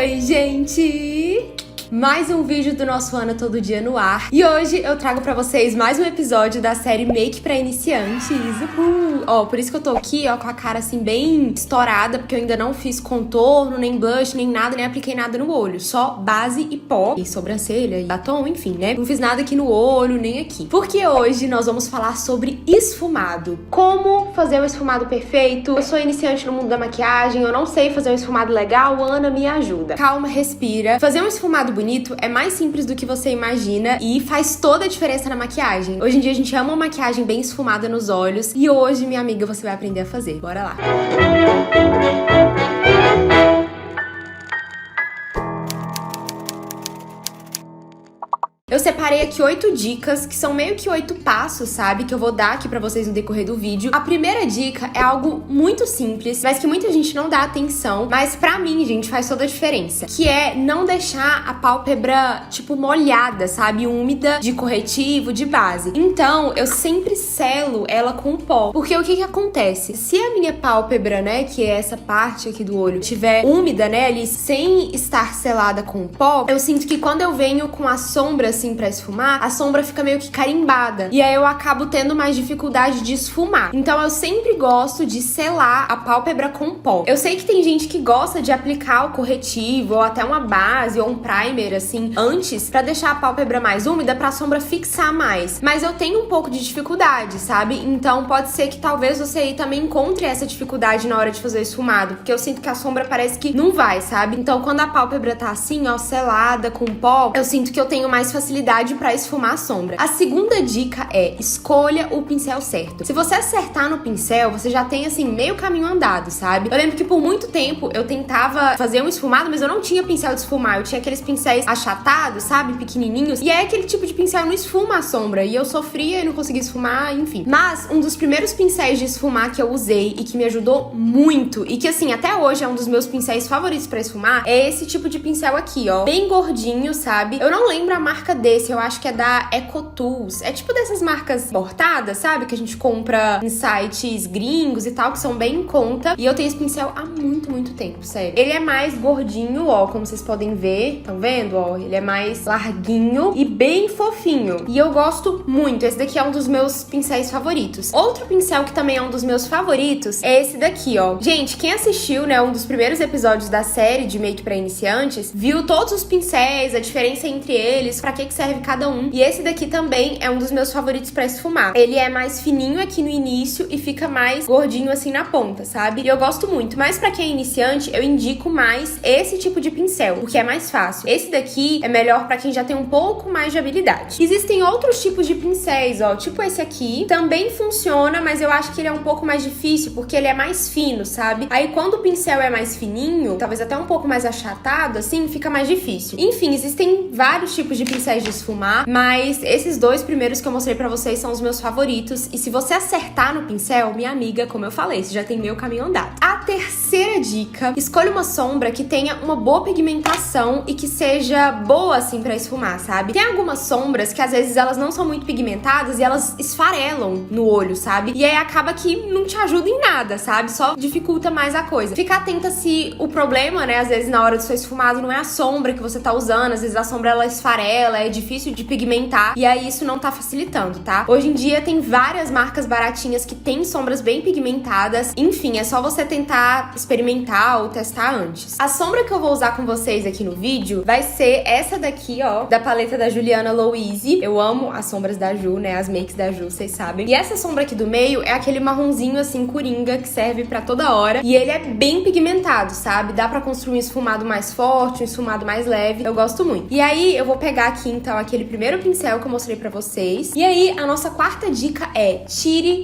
Oi, gente! Mais um vídeo do nosso Ana Todo Dia no ar. E hoje eu trago pra vocês mais um episódio da série Make pra Iniciantes. Ó, por isso que eu tô aqui, ó, com a cara assim bem estourada, porque eu ainda não fiz contorno, nem blush, nem nada, nem apliquei nada no olho. Só base e pó, e sobrancelha, e batom, enfim, né? Não fiz nada aqui no olho, nem aqui. Porque hoje nós vamos falar sobre esfumado. Como fazer um esfumado perfeito. Eu sou iniciante no mundo da maquiagem, eu não sei fazer um esfumado legal, Ana, me ajuda. Calma, respira. Fazer um esfumado bonito é mais simples do que você imagina e faz toda a diferença na maquiagem. Hoje em dia a gente ama uma maquiagem bem esfumada nos olhos e hoje, minha amiga, você vai aprender a fazer. Bora lá! Eu separei aqui 8 dicas, que são meio que 8 passos, sabe? Que eu vou dar aqui pra vocês no decorrer do vídeo. A primeira dica é algo muito simples, mas que muita gente não dá atenção, mas pra mim, gente, faz toda a diferença. Que é não deixar a pálpebra, tipo, molhada, sabe? Úmida, de corretivo, de base. Então, eu sempre selo ela com pó. Porque o que acontece? Se a minha pálpebra, né, que é essa parte aqui do olho, tiver úmida, né, ali, sem estar selada com pó, eu sinto que quando eu venho com a sombra, assim, pra esfumar, a sombra fica meio que carimbada. E aí eu acabo tendo mais dificuldade de esfumar. Então eu sempre gosto de selar a pálpebra com pó. Eu sei que tem gente que gosta de aplicar o corretivo, ou até uma base, ou um primer, assim, antes, pra deixar a pálpebra mais úmida, pra sombra fixar mais. Mas eu tenho um pouco de dificuldade, sabe? Então pode ser que talvez você aí também encontre essa dificuldade na hora de fazer o esfumado, porque eu sinto que a sombra parece que não vai, sabe? Então quando a pálpebra tá assim, ó, selada com pó, eu sinto que eu tenho mais facilidade pra esfumar a sombra. A segunda dica é: escolha o pincel certo. Se você acertar no pincel, você já tem, assim, meio caminho andado, sabe? Eu lembro que por muito tempo eu tentava fazer um esfumado, mas eu não tinha pincel de esfumar. Eu tinha aqueles pincéis achatados, sabe? Pequenininhos. E aí aquele tipo de pincel não esfuma a sombra. E eu sofria e não conseguia esfumar, enfim. Mas um dos primeiros pincéis de esfumar que eu usei e que me ajudou muito, e que, assim, até hoje é um dos meus pincéis favoritos pra esfumar, é esse tipo de pincel aqui, ó. Bem gordinho, sabe? Eu não lembro a marca desse, eu acho que é da EcoTools. É tipo dessas marcas importadas, sabe? Que a gente compra em sites gringos e tal, que são bem em conta. E eu tenho esse pincel há muito tempo, sério. Ele é mais gordinho, ó, como vocês podem ver. Estão vendo, ó? Ele é mais larguinho e bem fofinho. E eu gosto muito. Esse daqui é um dos meus pincéis favoritos. Outro pincel que também é um dos meus favoritos é esse daqui, ó. Gente, quem assistiu, né, um dos primeiros episódios da série de Make pra Iniciantes, viu todos os pincéis, a diferença entre eles, pra que serve cada um. E esse daqui também é um dos meus favoritos pra esfumar. Ele é mais fininho aqui no início e fica mais gordinho assim na ponta, sabe? E eu gosto muito. Mas pra quem é iniciante, eu indico mais esse tipo de pincel, porque é mais fácil. Esse daqui é melhor pra quem já tem um pouco mais de habilidade. Existem outros tipos de pincéis, ó, tipo esse aqui. Também funciona, mas eu acho que ele é um pouco mais difícil, porque ele é mais fino, sabe? Aí quando o pincel é mais fininho, talvez até um pouco mais achatado, assim, fica mais difícil. Enfim, existem vários tipos de pincéis de esfumar, mas esses dois primeiros que eu mostrei pra vocês são os meus favoritos. E se você acertar no pincel, minha amiga, como eu falei, você já tem meio caminho andado. A terceira dica: escolha uma sombra que tenha uma boa pigmentação e que seja boa, assim, pra esfumar, sabe? Tem algumas sombras que às vezes elas não são muito pigmentadas e elas esfarelam no olho, sabe? E aí acaba que não te ajuda em nada, sabe? Só dificulta mais a coisa. Fica atenta se o problema, né, às vezes na hora do seu esfumado não é a sombra que você tá usando, às vezes a sombra ela esfarela, é difícil de pigmentar, e aí isso não tá facilitando, tá? Hoje em dia tem várias marcas baratinhas que tem sombras bem pigmentadas. Enfim, é só você tentar experimentar ou testar antes. A sombra que eu vou usar com vocês aqui no vídeo vai ser essa daqui, ó, da paleta da Juliana Louise. Eu amo as sombras da Ju, né, as makes da Ju, vocês sabem. E essa sombra aqui do meio é aquele marronzinho, assim, coringa, que serve pra toda hora. E ele é bem pigmentado, sabe? Dá pra construir um esfumado mais forte, um esfumado mais leve. Eu gosto muito. E aí, eu vou pegar aqui, então, aquele primeiro pincel que eu mostrei pra vocês. E aí, a nossa quarta dica é: tire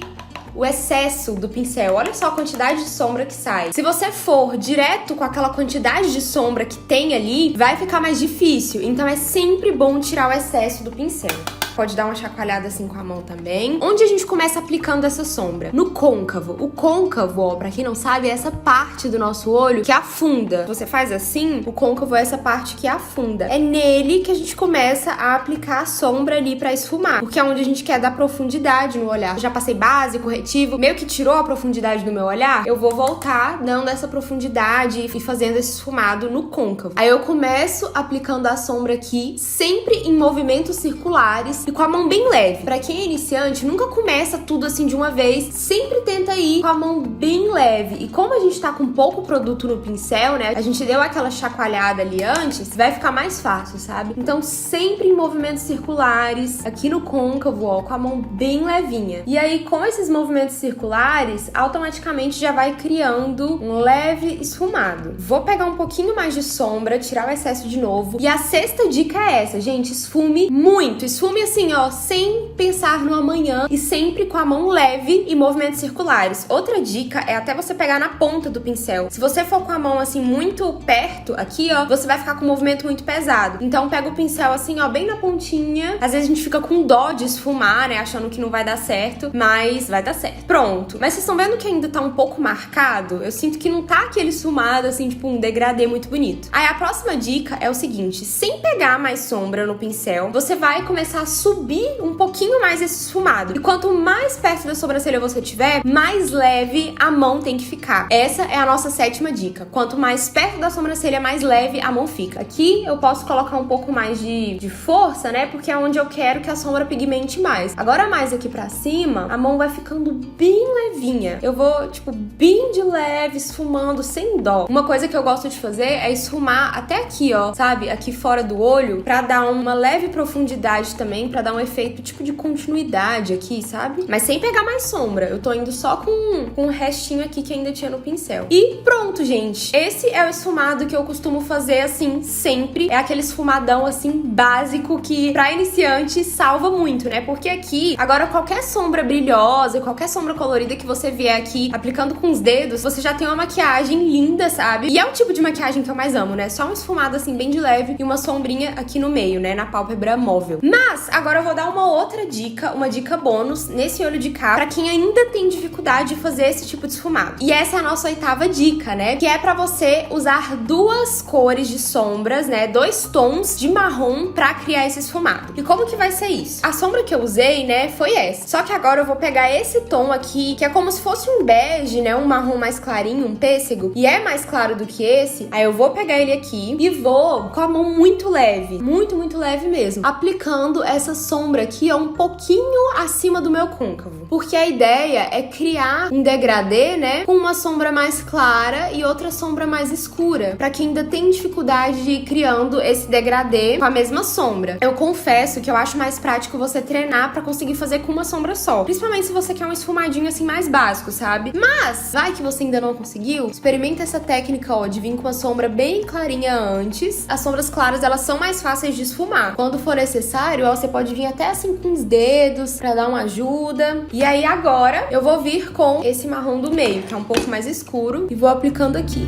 o excesso do pincel. Olha só a quantidade de sombra que sai. Se você for direto com aquela quantidade de sombra que tem ali, vai ficar mais difícil. Então é sempre bom tirar o excesso do pincel. Pode dar uma chacoalhada assim com a mão também. Onde a gente começa aplicando essa sombra? No côncavo. O côncavo, ó, pra quem não sabe, é essa parte do nosso olho que afunda. Você faz assim, o côncavo é essa parte que afunda. É nele que a gente começa a aplicar a sombra ali pra esfumar, porque é onde a gente quer dar profundidade no olhar. Eu já passei base, corretivo, meio que tirou a profundidade do meu olhar. Eu vou voltar dando essa profundidade e fazendo esse esfumado no côncavo. Aí eu começo aplicando a sombra aqui, sempre em movimentos circulares e com a mão bem leve. Pra quem é iniciante, nunca começa tudo assim de uma vez, sempre tenta ir com a mão bem leve. E como a gente tá com pouco produto no pincel, né, a gente deu aquela chacoalhada ali antes, vai ficar mais fácil, sabe? Então sempre em movimentos circulares, aqui no côncavo, ó, com a mão bem levinha. E aí com esses movimentos circulares, automaticamente já vai criando um leve esfumado. Vou pegar um pouquinho mais de sombra, tirar o excesso de novo. E a sexta dica é essa, gente, esfume muito. Esfume assim, ó, sem pensar no amanhã e sempre com a mão leve e movimentos circulares. Outra dica é até você pegar na ponta do pincel. Se você for com a mão assim muito perto aqui, ó, você vai ficar com um movimento muito pesado. Então pega o pincel assim, ó, bem na pontinha. Às vezes a gente fica com dó de esfumar, né, achando que não vai dar certo, mas vai dar certo. Pronto. Mas vocês estão vendo que ainda tá um pouco marcado? Eu sinto que não tá aquele esfumado assim, tipo um degradê muito bonito. Aí a próxima dica é o seguinte, sem pegar mais sombra no pincel, você vai começar a subir um pouquinho mais esse esfumado. E quanto mais perto da sobrancelha você tiver, mais leve a mão tem que ficar. Essa é a nossa sétima dica. Quanto mais perto da sobrancelha, mais leve a mão fica. Aqui eu posso colocar um pouco mais de força, né? Porque é onde eu quero que a sombra pigmente mais. Agora mais aqui pra cima, a mão vai ficando bem levinha. Eu vou, tipo, bem de leve, esfumando, sem dó. Uma coisa que eu gosto de fazer é esfumar até aqui, ó, sabe? Aqui fora do olho, pra dar uma leve profundidade também, pra dar um efeito, tipo, de continuidade aqui, sabe? Mas sem pegar mais sombra. Eu tô indo só com um restinho aqui que ainda tinha no pincel. E pronto, gente. Esse é o esfumado que eu costumo fazer, assim, sempre. É aquele esfumadão, assim, básico que, pra iniciante, salva muito, né? Porque aqui, agora qualquer sombra brilhosa, qualquer sombra colorida que você vier aqui aplicando com os dedos, você já tem uma maquiagem linda, sabe? E é o tipo de maquiagem que eu mais amo, né? Só um esfumado, assim, bem de leve e uma sombrinha aqui no meio, né? Na pálpebra móvel. Mas, agora eu vou dar uma outra dica, uma dica bônus nesse olho de cá, pra quem ainda tem dificuldade de fazer esse tipo de esfumado. E essa é a nossa oitava dica, né? Que é pra você usar duas cores de sombras, né? 2 tons de marrom pra criar esse esfumado. E como que vai ser isso? A sombra que eu usei, né, foi essa. Só que agora eu vou pegar esse tom aqui, que é como se fosse um bege, né? Um marrom mais clarinho, um pêssego. E é mais claro do que esse. Aí eu vou pegar ele aqui e vou com a mão muito leve. Muito, muito leve mesmo. Aplicando essa sombra aqui, ó, um pouquinho acima do meu côncavo. Porque a ideia é criar um degradê, né? Com uma sombra mais clara e outra sombra mais escura. Pra quem ainda tem dificuldade de ir criando esse degradê com a mesma sombra. Eu confesso que eu acho mais prático você treinar pra conseguir fazer com uma sombra só. Principalmente se você quer um esfumadinho assim mais básico, sabe? Mas, vai que você ainda não conseguiu, experimenta essa técnica, ó, de vir com uma sombra bem clarinha antes. As sombras claras, elas são mais fáceis de esfumar. Quando for necessário, ó, você pode vir até assim com os dedos pra dar uma ajuda. E aí agora, eu vou vir com esse marrom do meio, que é um pouco mais escuro, e vou aplicando aqui.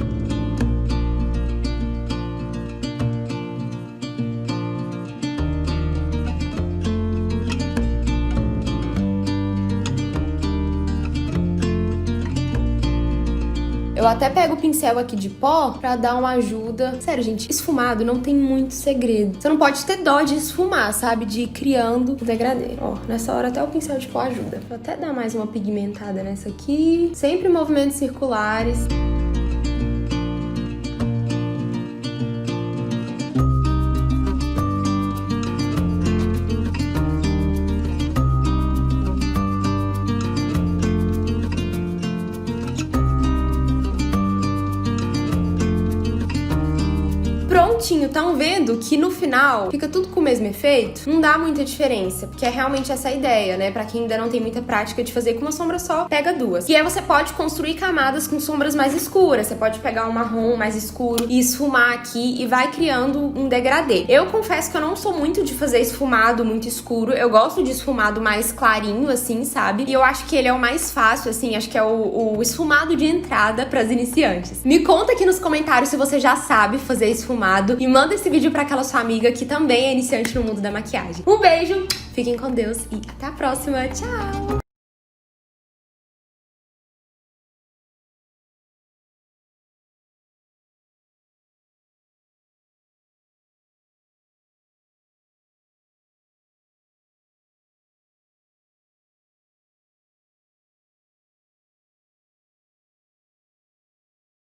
Eu até pego o pincel aqui de pó pra dar uma ajuda. Sério, gente, esfumado não tem muito segredo. Você não pode ter dó de esfumar, sabe? De ir criando o degradê. Ó, nessa hora até o pincel de pó ajuda. Vou até dar mais uma pigmentada nessa aqui. Sempre movimentos circulares. Prontinho, estão vendo que no final fica tudo com o mesmo efeito? Não dá muita diferença, porque é realmente essa a ideia, né? Pra quem ainda não tem muita prática de fazer com uma sombra só, pega duas. E aí você pode construir camadas com sombras mais escuras. Você pode pegar um marrom mais escuro e esfumar aqui e vai criando um degradê. Eu confesso que eu não sou muito de fazer esfumado muito escuro. Eu gosto de esfumado mais clarinho, assim, sabe? E eu acho que ele é o mais fácil, assim, acho que é o esfumado de entrada pras iniciantes. Me conta aqui nos comentários se você já sabe fazer esfumado. e manda esse vídeo pra aquela sua amiga que também é iniciante no mundo da maquiagem. Um beijo, fiquem com Deus e até a próxima. Tchau!